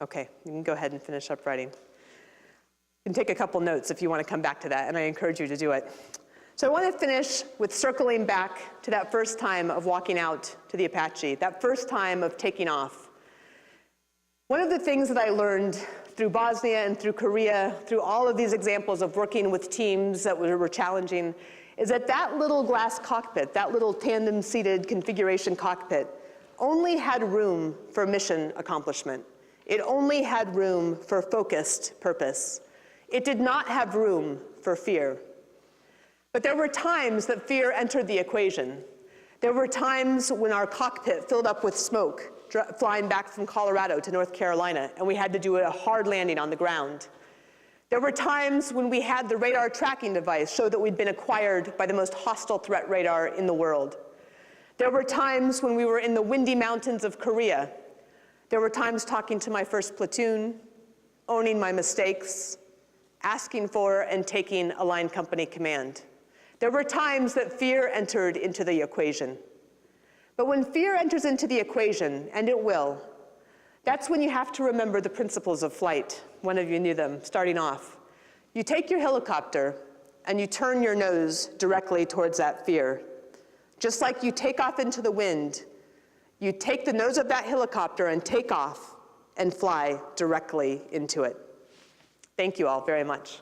Okay, you can go ahead and finish up writing. You can take a couple notes if you want to come back to that, and I encourage you to do it. So I want to finish with circling back to that first time of walking out to the Apache, that first time of taking off. One of the things that I learned through Bosnia and through Korea, through all of these examples of working with teams that were challenging, is that that little glass cockpit, that little tandem-seated configuration cockpit, only had room for mission accomplishment. It only had room for focused purpose. It did not have room for fear. But there were times that fear entered the equation. There were times when our cockpit filled up with smoke, flying back from Colorado to North Carolina, and we had to do a hard landing on the ground. There were times when we had the radar tracking device show that we'd been acquired by the most hostile threat radar in the world. There were times when we were in the windy mountains of Korea. There were times talking to my first platoon, owning my mistakes, asking for and taking a line company command. There were times that fear entered into the equation. But when fear enters into the equation, and it will, that's when you have to remember the principles of flight. One of you knew them, starting off. You take your helicopter and you turn your nose directly towards that fear. Just like you take off into the wind, you take the nose of that helicopter and take off and fly directly into it. Thank you all very much.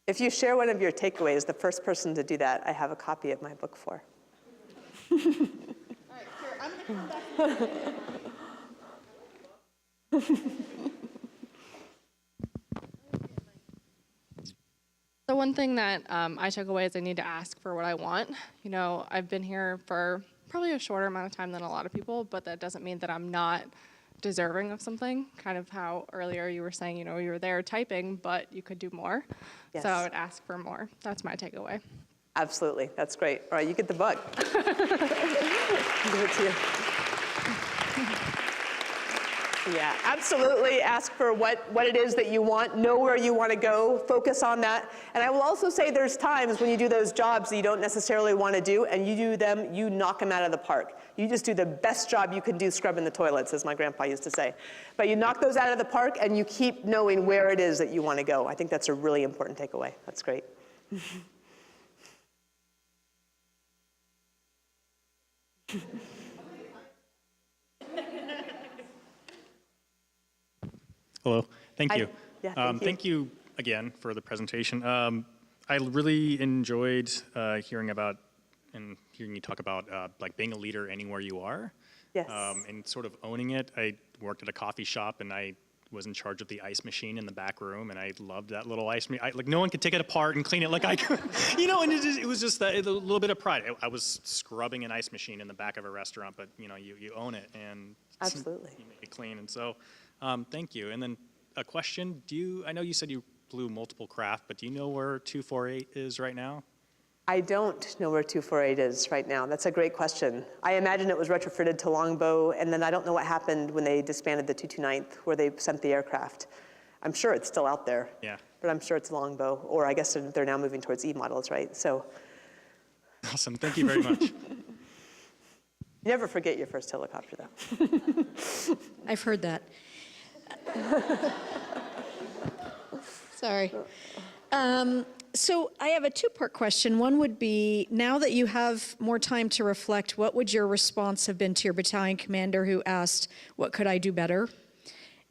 If you share one of your takeaways, the first person to do that, I have a copy of my book for. All right, here, I'm going to come back. So one thing that I took away is I need to ask for what I want. You know, I've been here for probably a shorter amount of time than a lot of people, but that doesn't mean that I'm not deserving of something, kind of how earlier you were saying, you know, you were there typing, but you could do more. Yes. So I would ask for more. That's my takeaway. Absolutely, that's great. All right, you get the book. I'll give it to you. Yeah, absolutely ask for what it is that you want, know where you want to go, focus on that. And I will also say there's times when you do those jobs that you don't necessarily want to do, and you do them, you knock them out of the park. You just do the best job you can do scrubbing the toilets, as my grandpa used to say. But you knock those out of the park, and you keep knowing where it is that you want to go. I think that's a really important takeaway. That's great. Hello, thank you. Yeah, thank you again for the presentation. I really enjoyed hearing about and hearing you talk about like being a leader anywhere you are. Yes. And sort of owning it. I worked at a coffee shop, and I was in charge of the ice machine in the back room, and I loved that little ice machine. Like, no one could take it apart and clean it like I could, and it was just a little bit of pride. I was scrubbing an ice machine in the back of a restaurant, but, you own it, and Absolutely. you make it clean. And so, thank you. And then a question, I know you said you flew multiple craft, but do you know where 248 is right now? I don't know where 248 is right now. That's a great question. I imagine it was retrofitted to Longbow, and then I don't know what happened when they disbanded the 229th, where they sent the aircraft. I'm sure it's still out there. Yeah. But I'm sure it's Longbow, or I guess they're now moving towards E models, right? So. Awesome. Thank you very much. You never forget your first helicopter, though. I've heard that. Sorry. So I have a two-part question. One would be, now that you have more time to reflect, what would your response have been to your battalion commander who asked, what could I do better?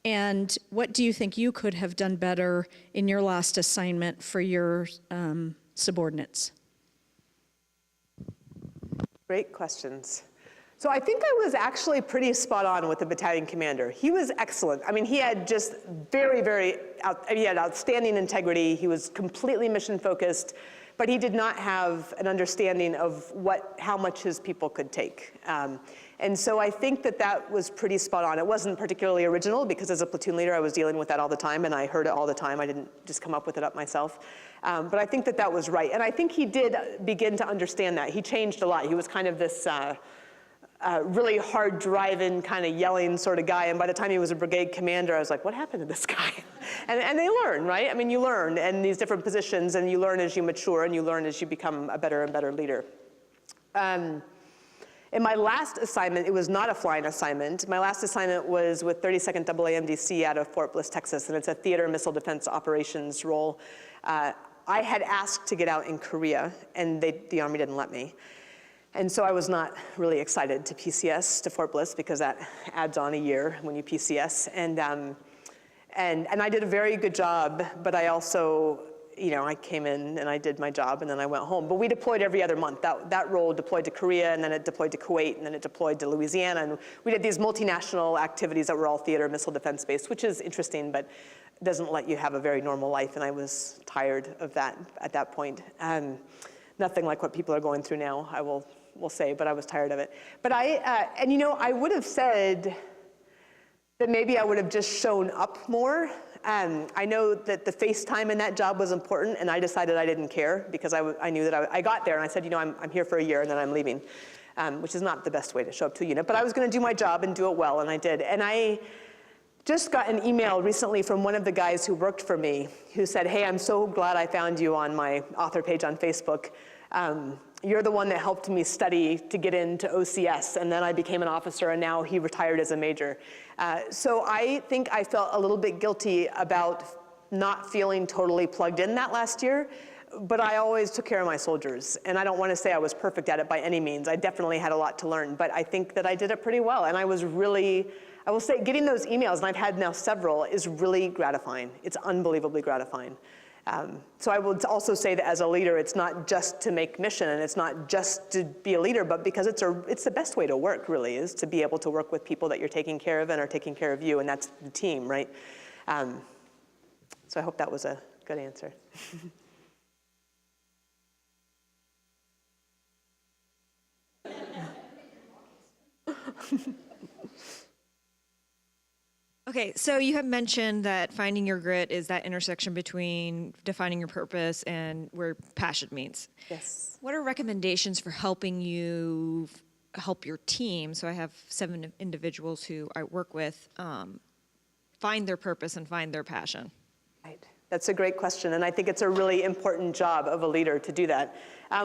And what do you think you could have done better in your last assignment for your subordinates? Great questions. So I think I was actually pretty spot on with the battalion commander. He was excellent. I mean, he had just he had outstanding integrity. He was completely mission focused, but he did not have an understanding of how much his people could take. And so I think that was pretty spot on. It wasn't particularly original because as a platoon leader, I was dealing with that all the time, and I heard it all the time. I didn't just come up with it up myself. But I think that was right. And I think he did begin to understand that. He changed a lot. He was kind of this really hard driving, kind of yelling sort of guy. And by the time he was a brigade commander, I was like, what happened to this guy? And they learn, right? I mean, you learn in these different positions, and you learn as you mature, and you learn as you become a better and better leader. In my last assignment, it was not a flying assignment. My last assignment was with 32nd AAMDC out of Fort Bliss, Texas, and it's a theater missile defense operations role. I had asked to get out in Korea, and the Army didn't let me. And so I was not really excited to PCS to Fort Bliss because that adds on a year when you PCS. And I did a very good job, but I also, I came in and I did my job and then I went home. But we deployed every other month. That role deployed to Korea, and then it deployed to Kuwait, and then it deployed to Louisiana. And we did these multinational activities that were all theater missile defense based, which is interesting, but doesn't let you have a very normal life. And I was tired of that at that point. Nothing like what people are going through now, I will say, but I was tired of it. But I would have said that maybe I would have just shown up more. I know that the face time in that job was important, and I decided I didn't care because I knew that I got there and I said, I'm here for a year and then I'm leaving, which is not the best way to show up to a unit. But I was going to do my job and do it well, and I did. And I just got an email recently from one of the guys who worked for me who said, hey, I'm so glad I found you on my author page on Facebook. You're the one that helped me study to get into OCS, and then I became an officer, and now he retired as a major. So I think I felt a little bit guilty about not feeling totally plugged in that last year, but I always took care of my soldiers, and I don't want to say I was perfect at it by any means. I definitely had a lot to learn, but I think that I did it pretty well, and I will say getting those emails, and I've had now several, is really gratifying. It's unbelievably gratifying. So I would also say that as a leader, it's not just to make mission, and it's not just to be a leader, but because it's the best way to work, really, is to be able to work with people that you're taking care of and are taking care of you, and that's the team, right? So I hope that was a good answer. Okay, so you have mentioned that finding your grit is that intersection between defining your purpose and where passion meets. Yes. What are recommendations for helping you help your team? So I have 7 individuals who I work with find their purpose and find their passion. Right. That's a great question, and I think it's a really important job of a leader to do that.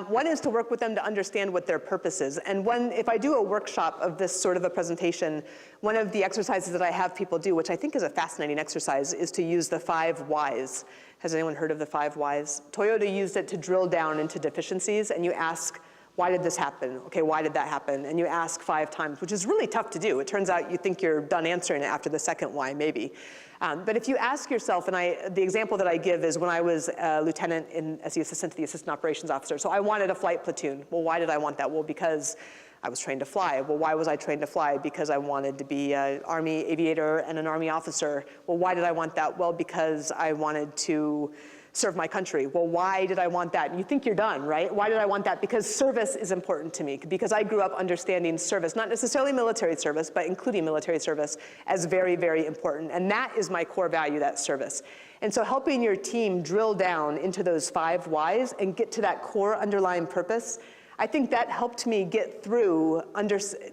One is to work with them to understand what their purpose is. And if I do a workshop of this sort of a presentation, one of the exercises that I have people do, which I think is a fascinating exercise, is to use the 5 whys. Has anyone heard of the 5 whys? Toyota used it to drill down into deficiencies, and you ask, Why did this happen? Okay, why did that happen? And you ask 5 times, which is really tough to do. It turns out you think you're done answering it after the second why, maybe. But if you ask yourself, and the example that I give is when I was a lieutenant as the assistant to the assistant operations officer. So I wanted a flight platoon. Well, why did I want that? Well, because I was trained to fly. Well, why was I trained to fly? Because I wanted to be an Army aviator and an Army officer. Well, why did I want that? Well, because I wanted to serve my country. Well, why did I want that? And you think you're done, right? Why did I want that? Because service is important to me. Because I grew up understanding service, not necessarily military service, but including military service, as very, very important. And that is my core value, that service. And so helping your team drill down into those 5 whys and get to that core underlying purpose, I think that helped me get through,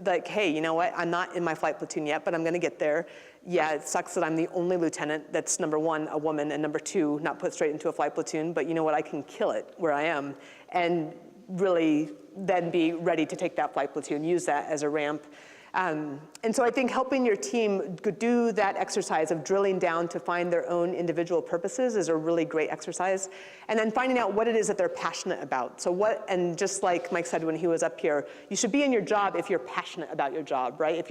like, hey, you know what? I'm not in my flight platoon yet, but I'm going to get there. Yeah, it sucks that I'm the only lieutenant that's, number 1, a woman, and number 2, not put straight into a flight platoon, but you know what? I can kill it where I am and really then be ready to take that flight platoon, use that as a ramp. And so I think helping your team do that exercise of drilling down to find their own individual purposes is a really great exercise. And then finding out what it is that they're passionate about. So and just like Mike said when he was up here, you should be in your job if you're passionate about your job, right?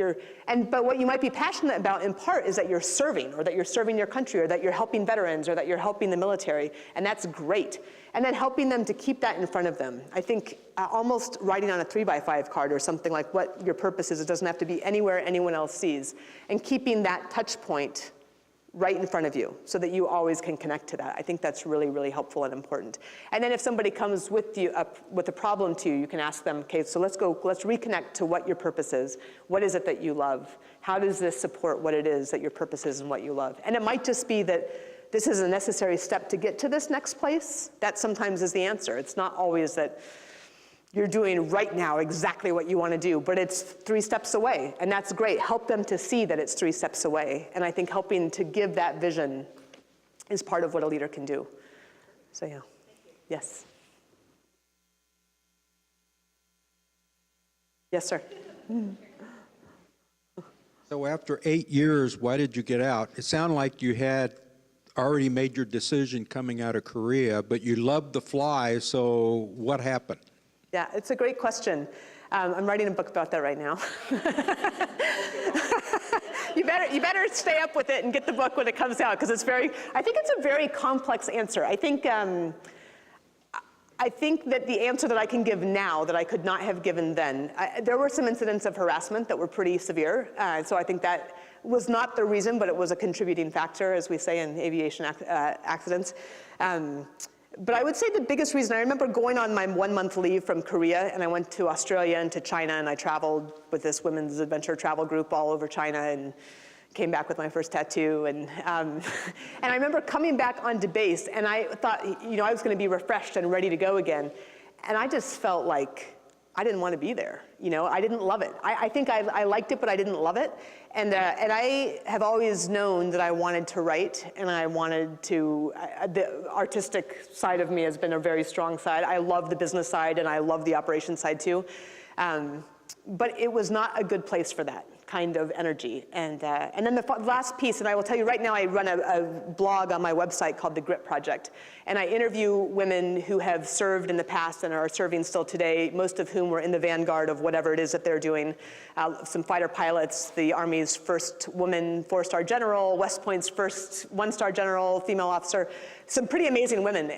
But what you might be passionate about in part is that you're serving, or that you're serving your country, or that you're helping veterans, or that you're helping the military, and that's great. And then helping them to keep that in front of them. I think almost writing on a 3x5 card or something like what your purpose is. It doesn't have to be anywhere anyone else sees. And keeping that touch point right in front of you so that you always can connect to that. I think that's really, really helpful and important. And then if somebody comes with you up with a problem to you, you can ask them, okay, so let's reconnect to what your purpose is. What is it that you love? How does this support what it is that your purpose is and what you love? And it might just be that this is a necessary step to get to this next place. That sometimes is the answer. It's not always that you're doing right now exactly what you want to do, but it's 3 steps away, and that's great. Help them to see that it's 3 steps away, and I think helping to give that vision is part of what a leader can do. So yeah, yes. Yes, sir. So after 8 years, why did you get out? It sounded like you had already made your decision coming out of Korea, but you loved the fly, so what happened? Yeah, it's a great question. I'm writing a book about that right now. You better stay up with it and get the book when it comes out, because I think it's a very complex answer. I think that the answer that I can give now that I could not have given then, there were some incidents of harassment that were pretty severe, so I think that was not the reason, but it was a contributing factor, as we say in aviation accidents. But I would say the biggest reason, I remember going on my 1-month leave from Korea, and I went to Australia and to China, and I traveled with this women's adventure travel group all over China, and came back with my first tattoo. And I remember coming back onto base, and I thought, I was going to be refreshed and ready to go again. And I just felt like I didn't want to be there. I didn't love it. I think I liked it, but I didn't love it. And I have always known that I wanted to write, and I wanted to, the artistic side of me has been a very strong side. I love the business side, and I love the operations side too. But it was not a good place for that kind of energy. And then the last piece, and I will tell you right now, I run a blog on my website called The Grit Project. And I interview women who have served in the past and are serving still today, most of whom were in the vanguard of whatever it is that they're doing. Some fighter pilots, the Army's first woman 4-star general, West Point's first 1-star general, female officer. Some pretty amazing women.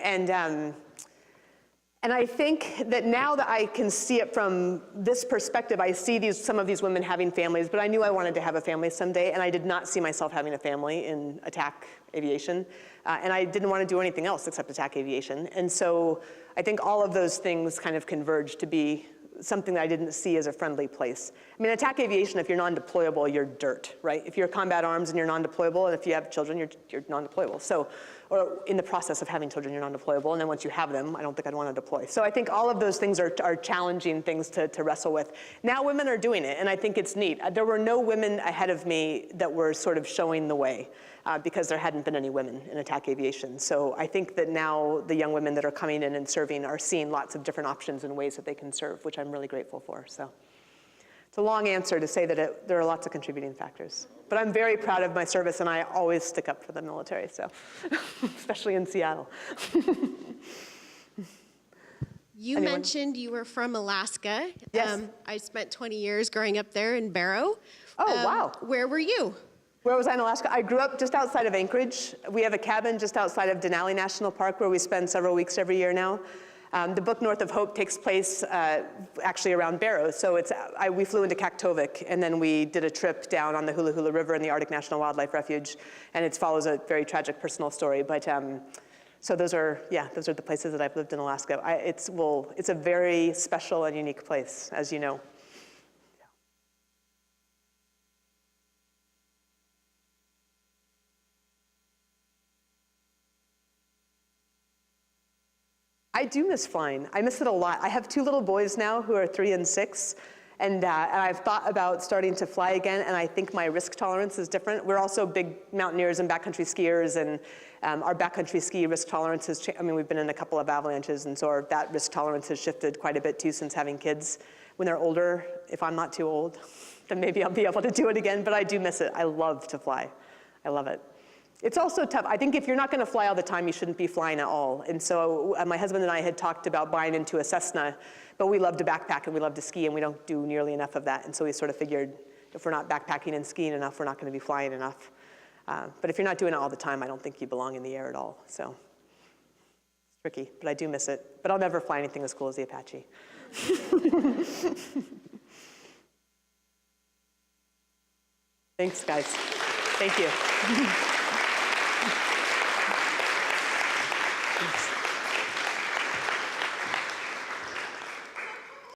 And I think that now that I can see it from this perspective, I see some of these women having families, but I knew I wanted to have a family someday, and I did not see myself having a family in attack aviation. And I didn't want to do anything else except attack aviation. And so I think all of those things kind of converged to be something that I didn't see as a friendly place. I mean, attack aviation, if you're non-deployable, you're dirt, right? If you're combat arms and you're non-deployable, and if you have children, you're non-deployable. So, or in the process of having children, you're non-deployable, and then once you have them, I don't think I'd want to deploy. So I think all of those things are challenging things to wrestle with. Now women are doing it, and I think it's neat. There were no women ahead of me that were sort of showing the way. Because there hadn't been any women in attack aviation. So I think that now the young women that are coming in and serving are seeing lots of different options and ways that they can serve, which I'm really grateful for. So it's a long answer to say that there are lots of contributing factors. But I'm very proud of my service, and I always stick up for the military, so especially in Seattle. You Anyone? mentioned you were from Alaska. Yes. I spent 20 years growing up there in Barrow. Oh, wow. Where were you? Where was I in Alaska? I grew up just outside of Anchorage. We have a cabin just outside of Denali National Park where we spend several weeks every year now. The book North of Hope takes place actually around Barrow. So we flew into Kaktovik, and then we did a trip down on the Hula Hula River in the Arctic National Wildlife Refuge, and it follows a very tragic personal story. But so those are the places that I've lived in Alaska. It's a very special and unique place, as you know. I do miss flying. I miss it a lot. I have 2 little boys now who are 3 and 6, and I've thought about starting to fly again, and I think my risk tolerance is different. We're also big mountaineers and backcountry skiers, and our backcountry ski risk tolerance has changed. I mean, we've been in a couple of avalanches, and so that risk tolerance has shifted quite a bit too since having kids. When they're older, if I'm not too old, then maybe I'll be able to do it again, but I do miss it. I love to fly. I love it. It's also tough. I think if you're not going to fly all the time, you shouldn't be flying at all. And so my husband and I had talked about buying into a Cessna, but we love to backpack and we love to ski, and we don't do nearly enough of that. And so we sort of figured if we're not backpacking and skiing enough, we're not going to be flying enough. But if you're not doing it all the time, I don't think you belong in the air at all. So it's tricky, but I do miss it. But I'll never fly anything as cool as the Apache. Thanks, guys. Thank you. Thanks.